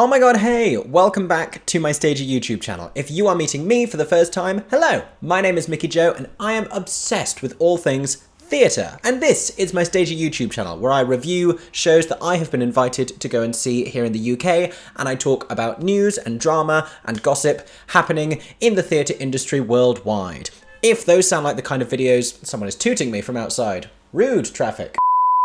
Oh my god, hey! Welcome back to my Stagey YouTube channel. If you are meeting me for the first time, hello! My name is Mickey Joe and I am obsessed with all things theatre. And this is my Stagey YouTube channel where I review shows that I have been invited to go and see here in the UK, and I talk about news and drama and gossip happening in the theatre industry worldwide. If those sound like the kind of videos... Someone is tooting me from outside. Rude, traffic.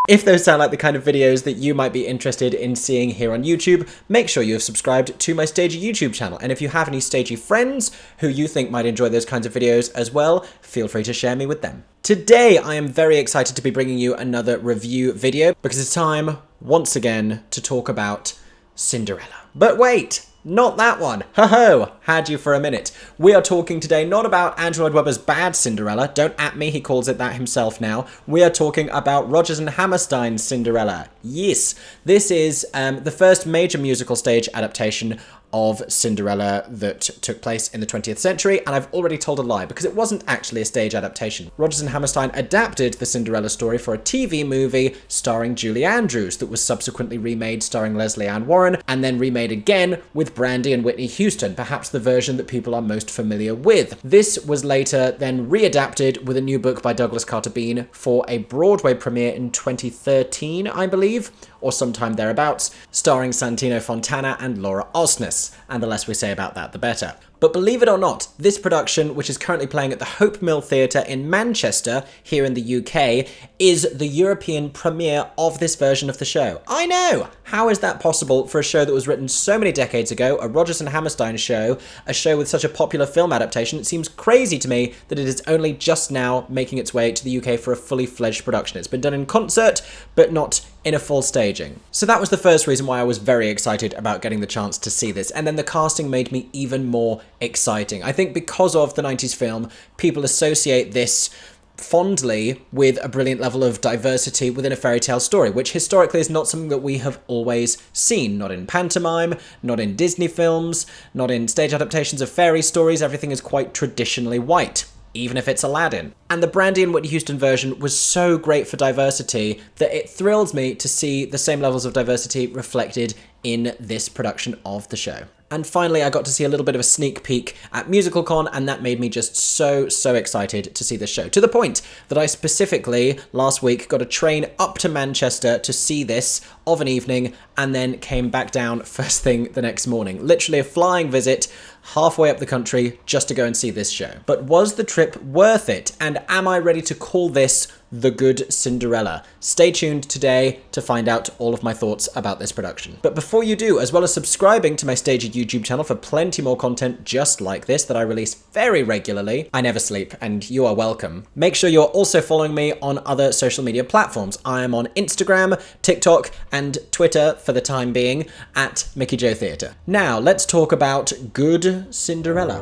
If those sound like the kind of videos that you might be interested in seeing here on YouTube, make sure you have subscribed to my Stagey YouTube channel. And if you have any Stagey friends who you think might enjoy those kinds of videos as well, feel free to share me with them. Today, I am very excited to be bringing you another review video because it's time, once again, to talk about Cinderella. But wait! Not that one. Ho-ho! Had you for a minute. We are talking today not about Andrew Lloyd Webber's Bad Cinderella. Don't at me, he calls it that himself now. We are talking about Rodgers and Hammerstein's Cinderella. Yes. This is the first major musical stage adaptation of Cinderella that took place in the 20th century, and I've already told a lie because it wasn't actually a stage adaptation. Rodgers and Hammerstein adapted the Cinderella story for a TV movie starring Julie Andrews that was subsequently remade starring Leslie Ann Warren, and then remade again with Brandy and Whitney Houston, perhaps the version that people are most familiar with. This was later then readapted with a new book by Douglas Carter Beane for a Broadway premiere in 2013, I believe, or sometime thereabouts, starring Santino Fontana and Laura Osnes. And the less we say about that, the better. But believe it or not, this production, which is currently playing at the Hope Mill Theatre in Manchester, here in the UK, is the European premiere of this version of the show. I know! How is that possible for a show that was written so many decades ago, a Rodgers and Hammerstein show, a show with such a popular film adaptation? It seems crazy to me that it is only just now making its way to the UK for a fully fledged production. It's been done in concert, but not in a full staging. So that was the first reason why I was very excited about getting the chance to see this. And then the casting made me even more exciting. I think because of the 90s film, people associate this fondly with a brilliant level of diversity within a fairy tale story, which historically is not something that we have always seen. Not in pantomime, not in Disney films, not in stage adaptations of fairy stories. Everything is quite traditionally white, even if it's Aladdin. And the Brandy and Whitney Houston version was so great for diversity that it thrills me to see the same levels of diversity reflected in this production of the show. And finally, I got to see a little bit of a sneak peek at MusicalCon, and that made me just so excited to see this show. To the point that I specifically, last week, got a train up to Manchester to see this of an evening, and then came back down first thing the next morning. Literally a flying visit halfway up the country just to go and see this show. But was the trip worth it? And am I ready to call this the Good Cinderella? Stay tuned today to find out all of my thoughts about this production. But before you do, as well as subscribing to my Stagey YouTube channel for plenty more content just like this that I release very regularly, I never sleep and you are welcome, make sure you're also following me on other social media platforms. I am on Instagram, TikTok, and Twitter for the time being at Mickey Joe Theatre. Now, let's talk about Good Cinderella.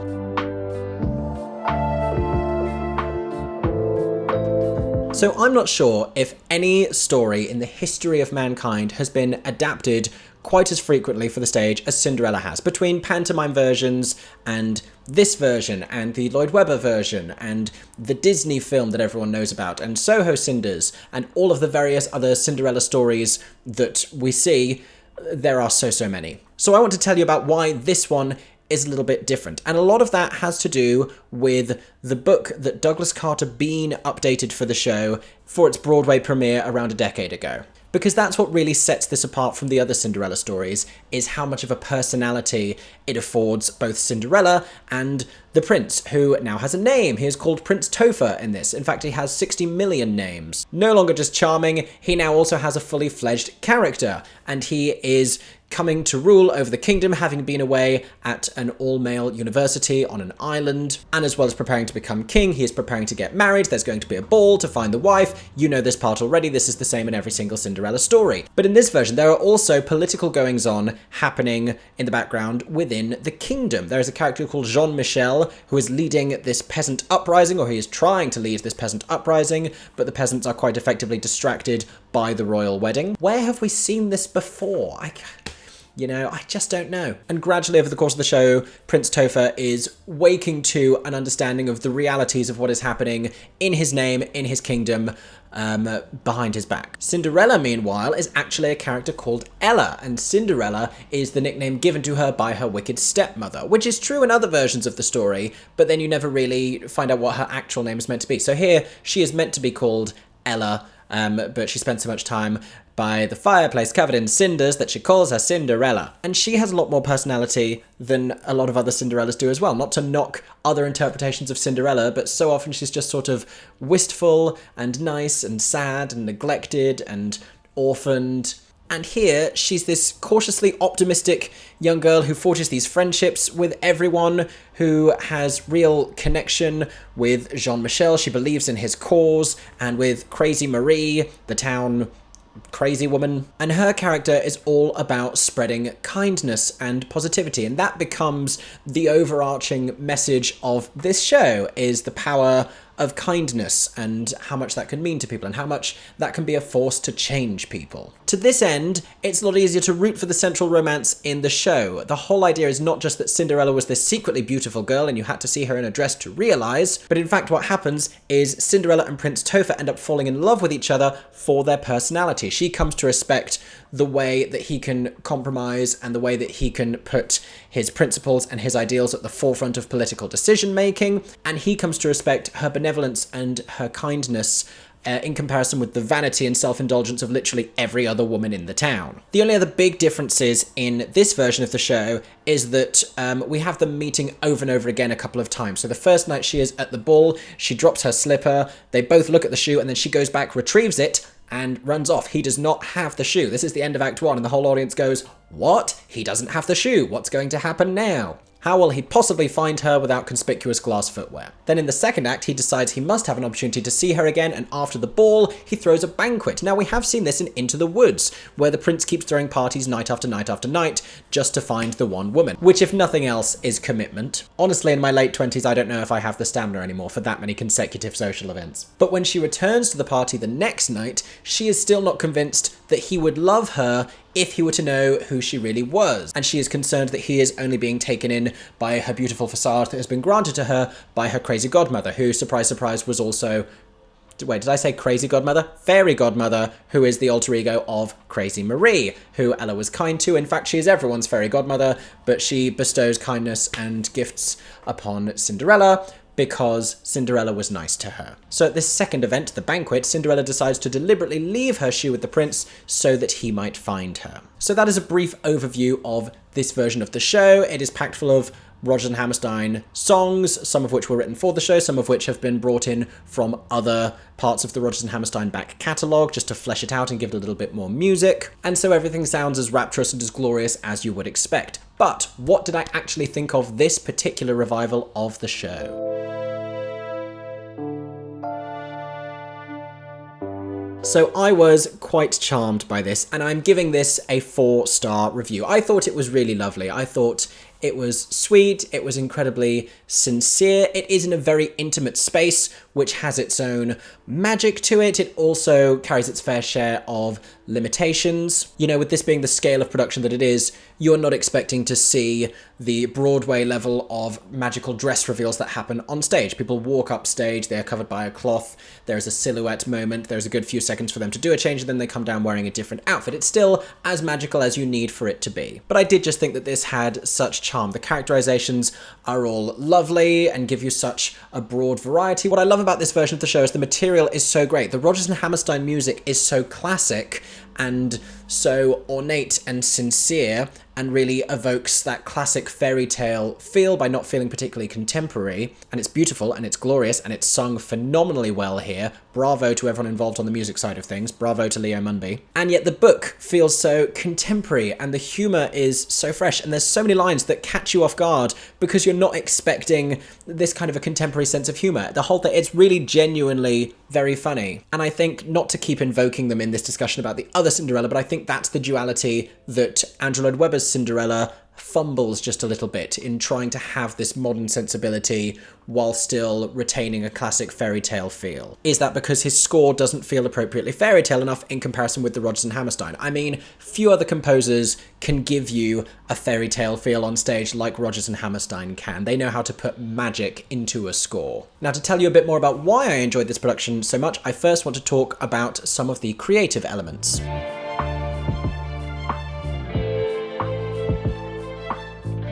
So I'm not sure if any story in the history of mankind has been adapted quite as frequently for the stage as Cinderella has. Between pantomime versions and this version and the Lloyd Webber version and the Disney film that everyone knows about and Soho Cinders and all of the various other Cinderella stories that we see, there are so many. So I want to tell you about why this one is a little bit different. And a lot of that has to do with the book that Douglas Carter Beane updated for the show for its Broadway premiere around a decade ago. Because that's what really sets this apart from the other Cinderella stories, is how much of a personality it affords both Cinderella and the prince, who now has a name. He is called Prince Topher in this. In fact, he has 60 million names. No longer just charming, he now also has a fully fledged character, and he is coming to rule over the kingdom, having been away at an all-male university on an island. And as well as preparing to become king, he is preparing to get married. There's going to be a ball to find the wife. You know this part already. This is the same in every single Cinderella story. But in this version, there are also political goings-on happening in the background within the kingdom. There is a character called Jean-Michel who is leading this peasant uprising, or he is trying to lead this peasant uprising, but the peasants are quite effectively distracted by the royal wedding. Where have we seen this before? You know, I just don't know. And gradually over the course of the show, Prince Topher is waking to an understanding of the realities of what is happening in his name, in his kingdom, behind his back. Cinderella, meanwhile, is actually a character called Ella, and Cinderella is the nickname given to her by her wicked stepmother, which is true in other versions of the story, but then you never really find out what her actual name is meant to be. So here, she is meant to be called Ella, but she spent so much time by the fireplace covered in cinders that she calls her Cinderella. And she has a lot more personality than a lot of other Cinderellas do as well. Not to knock other interpretations of Cinderella, but so often she's just sort of wistful and nice and sad and neglected and orphaned. And here, she's this cautiously optimistic young girl who forges these friendships with everyone, who has real connection with Jean-Michel. She believes in his cause, and with Crazy Marie, the town crazy woman. And her character is all about spreading kindness and positivity, and that becomes the overarching message of this show, is the power of kindness and how much that can mean to people and how much that can be a force to change people. To this end, it's a lot easier to root for the central romance in the show. The whole idea is not just that Cinderella was this secretly beautiful girl and you had to see her in a dress to realise, but in fact what happens is Cinderella and Prince Topher end up falling in love with each other for their personality. She comes to respect the way that he can compromise and the way that he can put his principles and his ideals at the forefront of political decision making, and he comes to respect her benevolence and her kindness in comparison with the vanity and self-indulgence of literally every other woman in the town. The only other big differences in this version of the show is that we have them meeting over and over again a couple of times. So the first night she is at the ball, she drops her slipper, they both look at the shoe, and then she goes back, retrieves it, and runs off. He does not have the shoe. This is the end of Act 1, and the whole audience goes, "What? He doesn't have the shoe. What's going to happen now?" How will he possibly find her without conspicuous glass footwear? Then in the second act, he decides he must have an opportunity to see her again, and after the ball, he throws a banquet. Now, we have seen this in Into the Woods, where the prince keeps throwing parties night after night after night, just to find the one woman, which, if nothing else, is commitment. Honestly, in my late 20s, I don't know if I have the stamina anymore for that many consecutive social events. But when she returns to the party the next night, she is still not convinced that he would love her if he were to know who she really was. And she is concerned that he is only being taken in by her beautiful facade that has been granted to her by her crazy godmother, who, surprise, surprise, was also... Wait, did I say crazy godmother? Fairy godmother, who is the alter ego of Crazy Marie, who Ella was kind to. In fact, she is everyone's fairy godmother, but she bestows kindness and gifts upon Cinderella, because Cinderella was nice to her. So at this second event, the banquet, Cinderella decides to deliberately leave her shoe with the prince so that he might find her. So that is a brief overview of this version of the show. It is packed full of Rodgers and Hammerstein songs, some of which were written for the show, some of which have been brought in from other parts of the Rodgers and Hammerstein back catalogue, just to flesh it out and give it a little bit more music. And so everything sounds as rapturous and as glorious as you would expect. But what did I actually think of this particular revival of the show? So I was quite charmed by this, and I'm giving this a 4-star review. I thought it was really lovely. I thought it was sweet, it was incredibly sincere, it is in a very intimate space, which has its own magic to it. It also carries its fair share of limitations. You know, with this being the scale of production that it is, you're not expecting to see the Broadway level of magical dress reveals that happen on stage. People walk up stage, they are covered by a cloth, there's a silhouette moment, there's a good few seconds for them to do a change, and then they come down wearing a different outfit. It's still as magical as you need for it to be. But I did just think that this had such charm. The characterizations are all lovely and give you such a broad variety. What I love about this version of the show is the material is so great. The Rodgers and Hammerstein music is so classic and so ornate and sincere, and really evokes that classic fairy tale feel by not feeling particularly contemporary. And it's beautiful and it's glorious and it's sung phenomenally well here. Bravo to everyone involved on the music side of things. Bravo to Leo Munby. And yet the book feels so contemporary and the humour is so fresh, and there's so many lines that catch you off guard because you're not expecting this kind of a contemporary sense of humour. The whole thing, it's really genuinely very funny. And I think, not to keep invoking them in this discussion about the other Cinderella, but I think think that's the duality that Andrew Lloyd Webber's Cinderella fumbles just a little bit in trying to have this modern sensibility while still retaining a classic fairy tale feel. Is that because his score doesn't feel appropriately fairy tale enough in comparison with the Rodgers and Hammerstein? I mean, few other composers can give you a fairy tale feel on stage like Rodgers and Hammerstein can. They know how to put magic into a score. Now, to tell you a bit more about why I enjoyed this production so much, I first want to talk about some of the creative elements.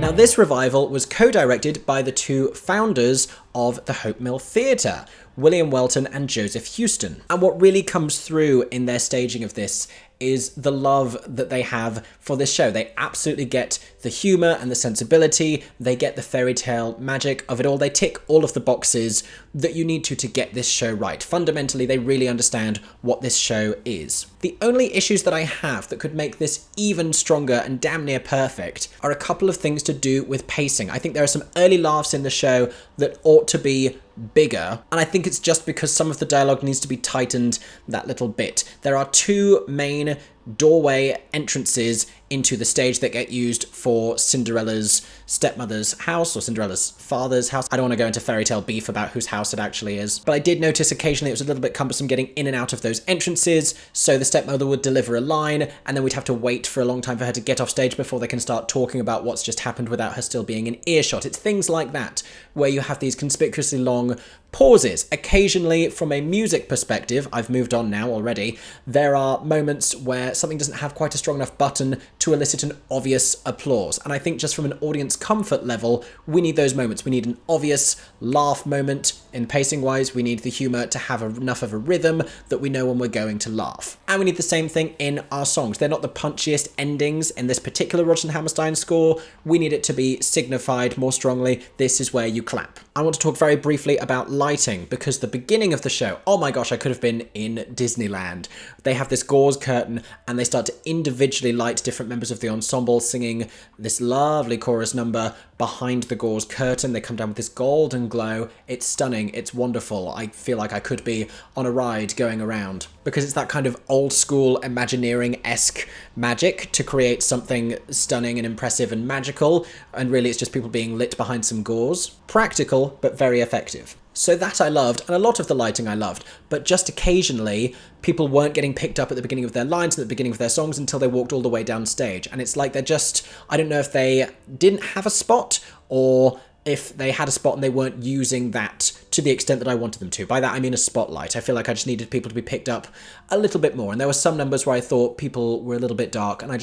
Now, this revival was co-directed by the two founders of the Hope Mill Theatre, William Welton and Joseph Houston. And what really comes through in their staging of this is the love that they have for this show. They absolutely get the humour and the sensibility. They get the fairy tale magic of it all. They tick all of the boxes that you need to get this show right. Fundamentally, they really understand what this show is. The only issues that I have that could make this even stronger and damn near perfect are a couple of things to do with pacing. I think there are some early laughs in the show that ought to be bigger, and I think it's just because some of the dialogue needs to be tightened that little bit. There are two main doorway entrances into the stage that get used for Cinderella's stepmother's house, or Cinderella's father's house. I don't want to go into fairy tale beef about whose house it actually is, but I did notice occasionally it was a little bit cumbersome getting in and out of those entrances, so the stepmother would deliver a line, and then we'd have to wait for a long time for her to get off stage before they can start talking about what's just happened without her still being in earshot. It's things like that, where you have these conspicuously long pauses. Occasionally, from a music perspective, I've moved on now already, there are moments where something doesn't have quite a strong enough button to elicit an obvious applause. And I think just from an audience comfort level, we need those moments. We need an obvious laugh moment in pacing wise. We need the humour to have enough of a rhythm that we know when we're going to laugh. And we need the same thing in our songs. They're not the punchiest endings in this particular Rodgers and Hammerstein score. We need it to be signified more strongly. This is where you clap. I want to talk very briefly about lighting, because the beginning of the show, oh my gosh, I could have been in Disneyland. They have this gauze curtain and they start to individually light different members of the ensemble singing this lovely chorus number behind the gauze curtain. They come down with this golden glow. It's stunning. It's wonderful. I feel like I could be on a ride going around, because it's that kind of old school Imagineering-esque magic to create something stunning and impressive and magical, and really it's just people being lit behind some gauze. Practical, but very effective. So that I loved, and a lot of the lighting I loved, but just occasionally people weren't getting picked up at the beginning of their lines and at the beginning of their songs until they walked all the way down stage. And it's like they're just, I don't know if they didn't have a spot, or if they had a spot and they weren't using that to the extent that I wanted them to. By that I mean a spotlight. I feel like I just needed people to be picked up a little bit more. And there were some numbers where I thought people were a little bit dark, and I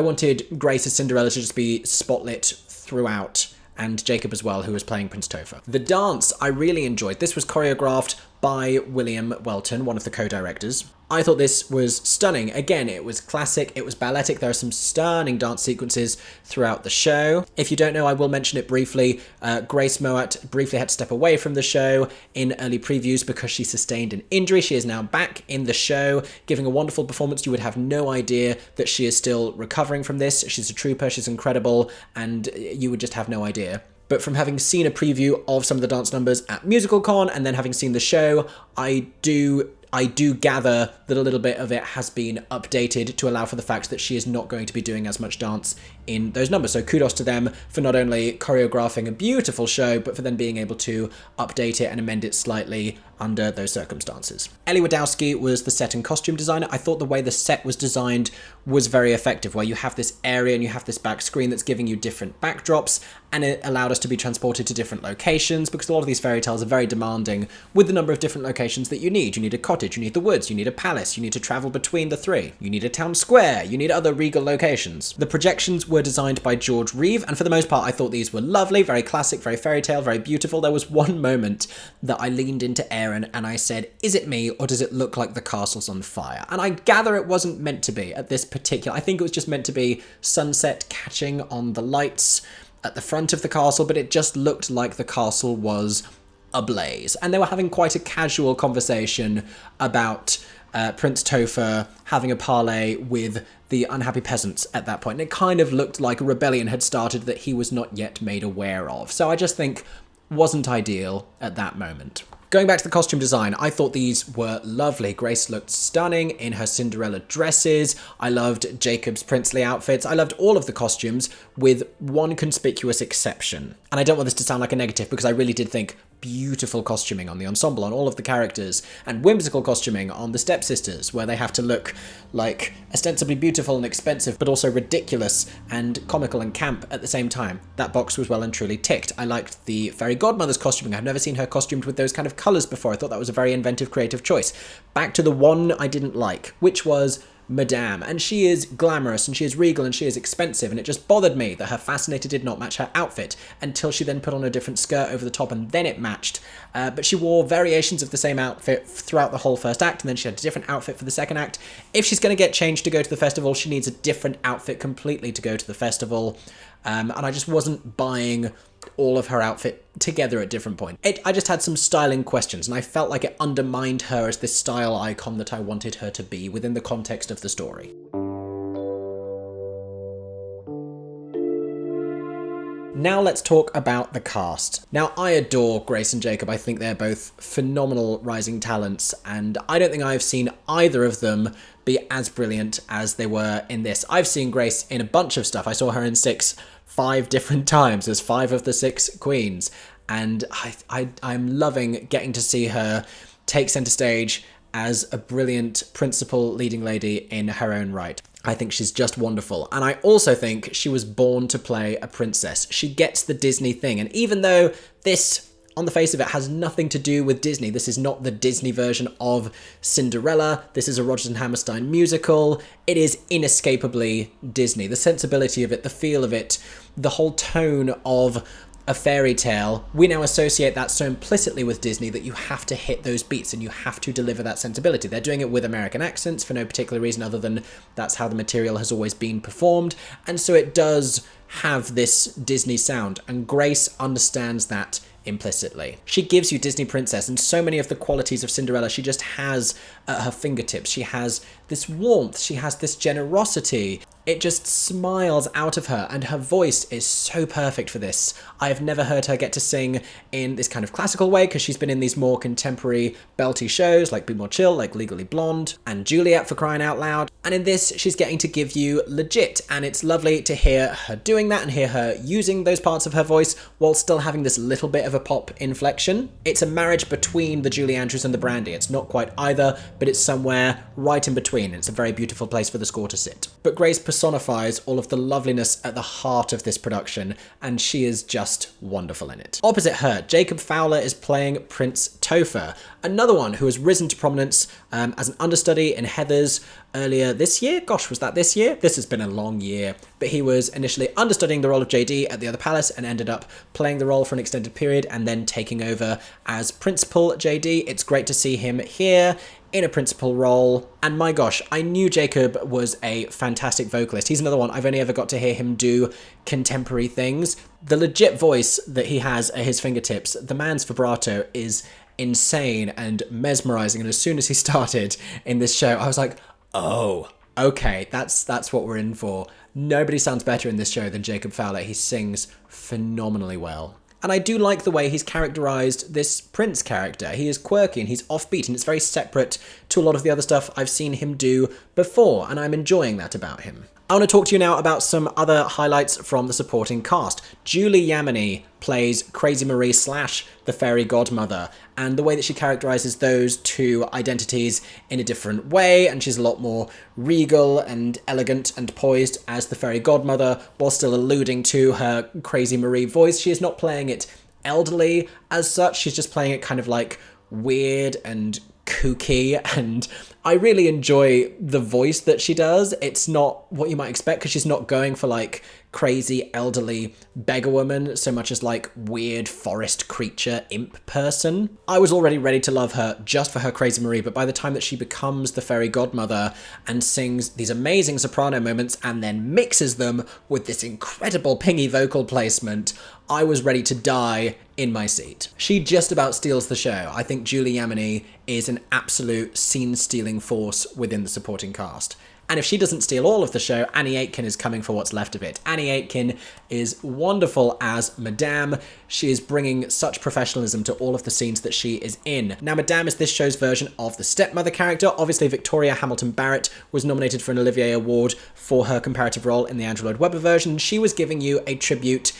wanted Grace as Cinderella to just be spotlit throughout, and Jacob as well, who was playing Prince Topher. The dance I really enjoyed. This was choreographed by William Welton, one of the co-directors. I thought this was stunning. Again, it was classic, it was balletic. There are some stunning dance sequences throughout the show. If you don't know, I will mention it briefly. Grace Mouat briefly had to step away from the show in early previews because she sustained an injury. She is now back in the show, giving a wonderful performance. You would have no idea that she is still recovering from this. She's a trooper, she's incredible, and you would just have no idea. But from having seen a preview of some of the dance numbers at MusicalCon and then having seen the show, I do gather that a little bit of it has been updated to allow for the fact that she is not going to be doing as much dance in those numbers. So kudos to them for not only choreographing a beautiful show, but for then being able to update it and amend it slightly under those circumstances. Ellie Wadowski was the set and costume designer. I thought the way the set was designed was very effective, where you have this area and you have this back screen that's giving you different backdrops, and it allowed us to be transported to different locations, because a lot of these fairy tales are very demanding with the number of different locations that you need. You need a cottage, you need the woods, you need a palace, you need to travel between the three, you need a town square, you need other regal locations. The projections were designed by George Reeve, and for the most part I thought these were lovely, very classic, very fairy tale, very beautiful. There was one moment that I leaned into Aaron and I said, is it me or does it look like the castle's on fire? And I gather it wasn't meant to be at this particular, I think it was just meant to be sunset catching on the lights at the front of the castle, but it just looked like the castle was ablaze. And they were having quite a casual conversation about Prince Topher having a parley with the unhappy peasants at that point. And it kind of looked like a rebellion had started that he was not yet made aware of. So I just think wasn't ideal at that moment. Going back to the costume design, I thought these were lovely. Grace looked stunning in her Cinderella dresses. I loved Jacob's princely outfits. I loved all of the costumes with one conspicuous exception. And I don't want this to sound like a negative because I really did think beautiful costuming on the ensemble, on all of the characters, and whimsical costuming on the stepsisters, where they have to look like ostensibly beautiful and expensive, but also ridiculous and comical and camp at the same time. That box was well and truly ticked. I liked the fairy godmother's costuming. I've never seen her costumed with those kind of colours before. I thought that was a very inventive, creative choice. Back to the one I didn't like, which was Madame, and she is glamorous and she is regal and she is expensive, and it just bothered me that her fascinator did not match her outfit until she then put on a different skirt over the top and then it matched. But she wore variations of the same outfit throughout the whole first act, and then she had a different outfit for the second act. If she's going to get changed to go to the festival, she needs a different outfit completely to go to the festival. And I just wasn't buying all of her outfit together at different points. I just had some styling questions, and I felt like it undermined her as this style icon that I wanted her to be within the context of the story. Now let's talk about the cast. Now, I adore Grace and Jacob. I think they're both phenomenal rising talents, and I don't think I've seen either of them be as brilliant as they were in this. I've seen Grace in a bunch of stuff. I saw her in 5 different times as 5 of the 6 queens, and I'm loving getting to see her take centre stage as a brilliant principal leading lady in her own right. I think she's just wonderful, and I also think she was born to play a princess. She gets the Disney thing, and even though this, on the face of it, has nothing to do with Disney, this is not the Disney version of Cinderella, this is a Rodgers and Hammerstein musical, it is inescapably Disney. The sensibility of it, the feel of it, the whole tone of a fairy tale, we now associate that so implicitly with Disney that you have to hit those beats and you have to deliver that sensibility. They're doing it with American accents for no particular reason other than that's how the material has always been performed, and so it does have this Disney sound, and Grace understands that implicitly. She gives you Disney princess, and so many of the qualities of Cinderella she just has at her fingertips. She has this warmth, she has this generosity. It just smiles out of her, and her voice is so perfect for this. I have never heard her get to sing in this kind of classical way, because she's been in these more contemporary belty shows like Be More Chill, like Legally Blonde, and Juliet, for crying out loud. And in this, she's getting to give you legit, and it's lovely to hear her doing that and hear her using those parts of her voice while still having this little bit of a pop inflection. It's a marriage between the Julie Andrews and the Brandy. It's not quite either, but it's somewhere right in between. It's a very beautiful place for the score to sit. But Grace personifies all of the loveliness at the heart of this production, and she is just wonderful in it. Opposite her, Jacob Fowler is playing Prince Topher, another one who has risen to prominence as an understudy in Heathers earlier this year. Gosh, was that this year? This has been a long year. But he was initially understudying the role of JD at the other palace and ended up playing the role for an extended period and then taking over as Principal JD. It's great to see him here in a principal role. And my gosh, I knew Jacob was a fantastic vocalist. He's another one I've only ever got to hear him do contemporary things. The legit voice that he has at his fingertips, the man's vibrato is insane and mesmerizing. And as soon as he started in this show, I was like, oh, okay, that's what we're in for. Nobody sounds better in this show than Jacob Fowler. He sings phenomenally well. And I do like the way he's characterized this Prince character. He is quirky and he's offbeat, and it's very separate to a lot of the other stuff I've seen him do before, and I'm enjoying that about him. I want to talk to you now about some other highlights from the supporting cast. Julie Yamini plays Crazy Marie / the fairy godmother, and the way that she characterizes those two identities in a different way, and she's a lot more regal and elegant and poised as the fairy godmother, while still alluding to her Crazy Marie voice. She is not playing it elderly as such, she's just playing it kind of like weird and kooky, and I really enjoy the voice that she does. It's not what you might expect, because she's not going for like crazy elderly beggar woman so much as like weird forest creature imp person. I was already ready to love her just for her Crazy Marie, but by the time that she becomes the fairy godmother and sings these amazing soprano moments and then mixes them with this incredible pingy vocal placement, I was ready to die in my seat. She just about steals the show. I think Julie Yamini is an absolute scene-stealing force within the supporting cast. And if she doesn't steal all of the show, Annie Aitken is coming for what's left of it. Annie Aitken is wonderful as Madame. She is bringing such professionalism to all of the scenes that she is in. Now, Madame is this show's version of the stepmother character. Obviously, Victoria Hamilton Barrett was nominated for an Olivier Award for her comparative role in the Andrew Lloyd Webber version. She was giving you a tribute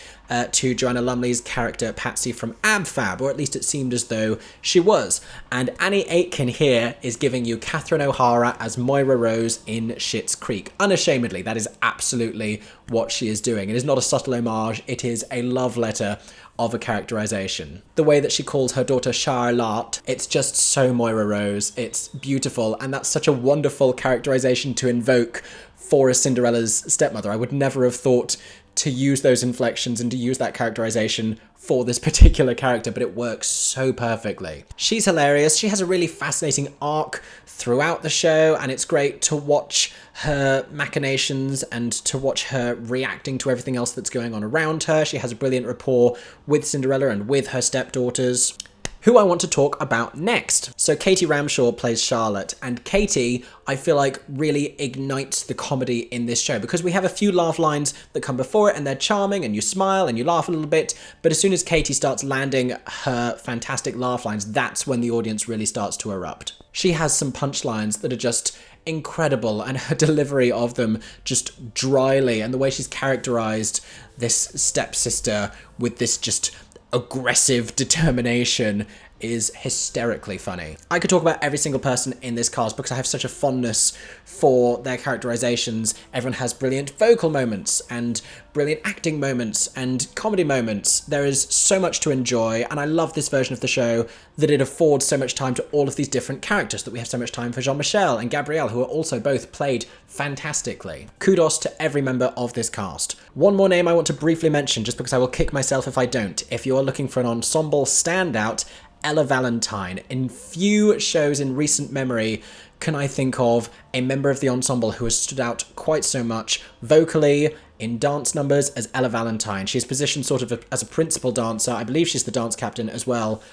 to Joanna Lumley's character Patsy from Ab Fab, or at least it seemed as though she was. And Annie Aitken here is giving you Catherine O'Hara as Moira Rose in Schitt's Creek. Unashamedly, that is absolutely what she is doing. It is not a subtle homage, it is a love letter of a characterization. The way that she calls her daughter Charlotte, it's just so Moira Rose. It's beautiful, and that's such a wonderful characterization to invoke for a Cinderella's stepmother. I would never have thought to use those inflections and to use that characterization for this particular character, but it works so perfectly. She's hilarious. She has a really fascinating arc throughout the show, and it's great to watch her machinations and to watch her reacting to everything else that's going on around her. She has a brilliant rapport with Cinderella and with her stepdaughters, who I want to talk about next. So Katie Ramshaw plays Charlotte, and Katie, I feel like, really ignites the comedy in this show, because we have a few laugh lines that come before it, and they're charming, and you smile and you laugh a little bit, but as soon as Katie starts landing her fantastic laugh lines, that's when the audience really starts to erupt. She has some punchlines that are just incredible, and her delivery of them just dryly, and the way she's characterized this stepsister with this just aggressive determination is hysterically funny. I could talk about every single person in this cast because I have such a fondness for their characterizations. Everyone has brilliant vocal moments and brilliant acting moments and comedy moments. There is so much to enjoy, and I love this version of the show that it affords so much time to all of these different characters, that we have so much time for Jean-Michel and Gabrielle, who are also both played fantastically. Kudos to every member of this cast. One more name I want to briefly mention, just because I will kick myself if I don't. If you are looking for an ensemble standout, Ella Valentine. In few shows in recent memory can I think of a member of the ensemble who has stood out quite so much vocally in dance numbers as Ella Valentine. She's positioned sort of as a principal dancer. I believe she's the dance captain as well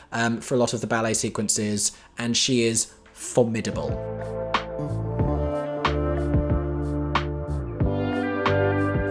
for a lot of the ballet sequences, and she is formidable.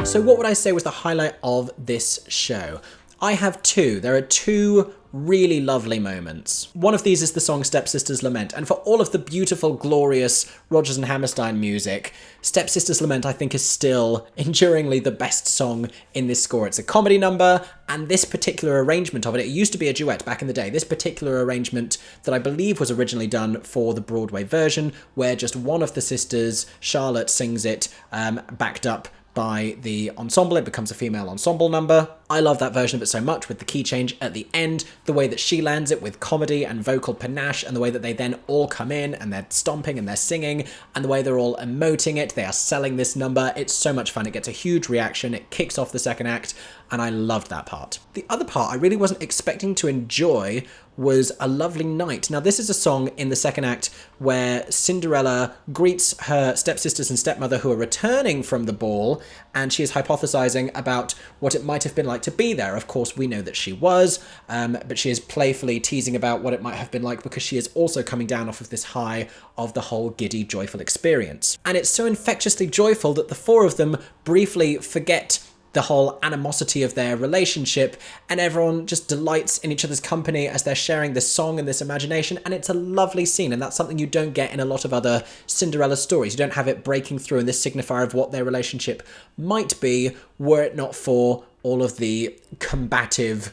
So what would I say was the highlight of this show? I have two. There are two really lovely moments. One of these is the song Stepsister's Lament, and for all of the beautiful, glorious Rodgers and Hammerstein music, Stepsister's Lament I think is still enduringly the best song in this score. It's a comedy number, and this particular arrangement of it, it used to be a duet back in the day, this particular arrangement that I believe was originally done for the Broadway version, where just one of the sisters, Charlotte, sings it, backed up by the ensemble. It becomes a female ensemble number. I love that version of it so much, with the key change at the end, the way that she lands it with comedy and vocal panache, and the way that they then all come in and they're stomping and they're singing, and the way they're all emoting it. They are selling this number. It's so much fun. It gets a huge reaction. It kicks off the second act, and I loved that part. The other part I really wasn't expecting to enjoy was A Lovely Night. Now, this is a song in the second act where Cinderella greets her stepsisters and stepmother who are returning from the ball, and she is hypothesizing about what it might have been like to be there. Of course, we know that she was, but she is playfully teasing about what it might have been like, because she is also coming down off of this high of the whole giddy, joyful experience. And it's so infectiously joyful that the four of them briefly forget the whole animosity of their relationship, and everyone just delights in each other's company as they're sharing this song and this imagination, and it's a lovely scene, and that's something you don't get in a lot of other Cinderella stories. You don't have it breaking through in this signifier of what their relationship might be, were it not for all of the combative,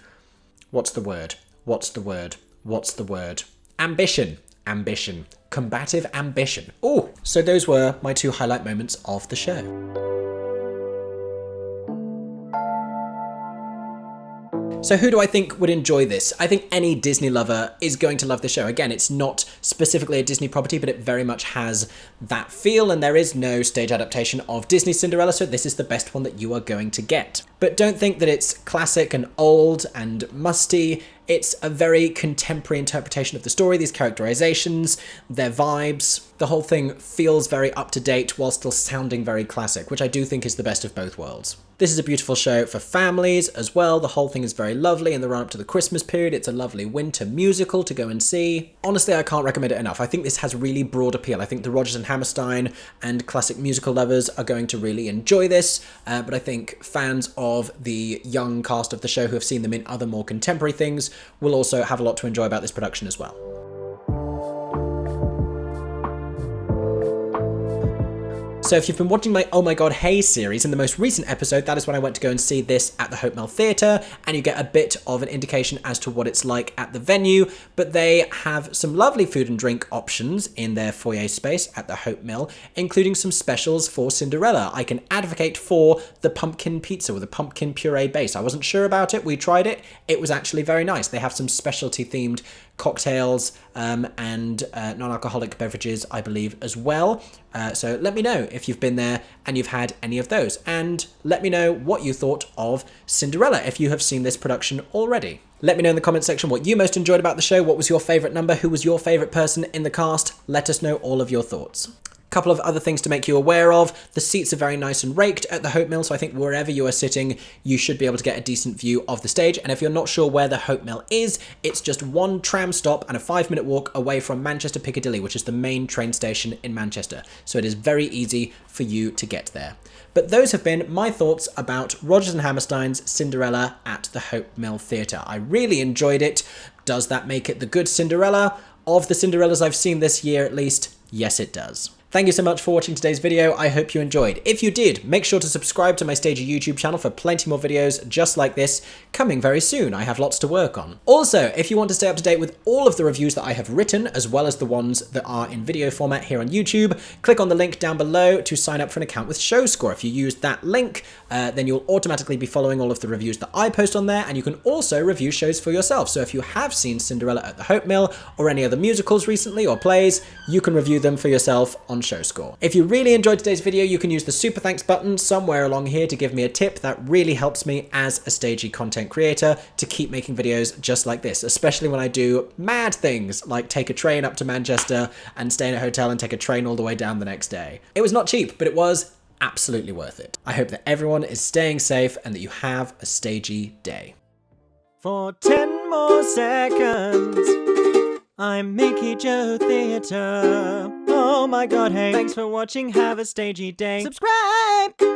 ambition. Combative ambition. Oh, so those were my two highlight moments of the show. So who do I think would enjoy this? I think any Disney lover is going to love the show. Again, it's not specifically a Disney property, but it very much has that feel, and there is no stage adaptation of Disney Cinderella, so this is the best one that you are going to get. But don't think that it's classic and old and musty. It's a very contemporary interpretation of the story, these characterizations, their vibes. The whole thing feels very up to date while still sounding very classic, which I do think is the best of both worlds. This is a beautiful show for families as well. The whole thing is very lovely in the run up to the Christmas period. It's a lovely winter musical to go and see. Honestly, I can't recommend it enough. I think this has really broad appeal. I think the Rodgers and Hammerstein and classic musical lovers are going to really enjoy this, but I think fans of the young cast of the show who have seen them in other more contemporary things will also have a lot to enjoy about this production as well. So if you've been watching my Oh My God Hey series, in the most recent episode, that is when I went to go and see this at the Hope Mill Theatre, and you get a bit of an indication as to what it's like at the venue, but they have some lovely food and drink options in their foyer space at the Hope Mill, including some specials for Cinderella. I can advocate for the pumpkin pizza with a pumpkin puree base. I wasn't sure about it, we tried it, it was actually very nice. They have some specialty themed cocktails and non-alcoholic beverages, I believe, as well. So let me know if you've been there and you've had any of those. And let me know what you thought of Cinderella if you have seen this production already. Let me know in the comment section what you most enjoyed about the show. What was your favourite number? Who was your favourite person in the cast? Let us know all of your thoughts. Couple of other things to make you aware of. The seats are very nice and raked at the Hope Mill, so I think wherever you are sitting, you should be able to get a decent view of the stage. And if you're not sure where the Hope Mill is, it's just one tram stop and a 5-minute walk away from Manchester Piccadilly, which is the main train station in Manchester. So it is very easy for you to get there. But those have been my thoughts about Rodgers and Hammerstein's Cinderella at the Hope Mill Theatre. I really enjoyed it. Does that make it the good Cinderella? Of the Cinderellas I've seen this year at least, yes it does. Thank you so much for watching today's video. I hope you enjoyed. If you did, make sure to subscribe to my Stagey YouTube channel for plenty more videos just like this coming very soon. I have lots to work on. Also, if you want to stay up to date with all of the reviews that I have written, as well as the ones that are in video format here on YouTube, click on the link down below to sign up for an account with ShowScore. If you use that link, then you'll automatically be following all of the reviews that I post on there, and you can also review shows for yourself. So if you have seen Cinderella at the Hope Mill or any other musicals recently or plays, you can review them for yourself on ShowScore. If you really enjoyed today's video, you can use the super thanks button somewhere along here to give me a tip. That really helps me as a stagey content creator to keep making videos just like this, especially when I do mad things like take a train up to Manchester and stay in a hotel and take a train all the way down the next day. It was not cheap, but it was absolutely worth it. I hope that everyone is staying safe and that you have a stagey day. For 10 more seconds, I'm Mickey Joe Theatre. Oh my god, hey. Thanks for watching, have a stagey day. Subscribe!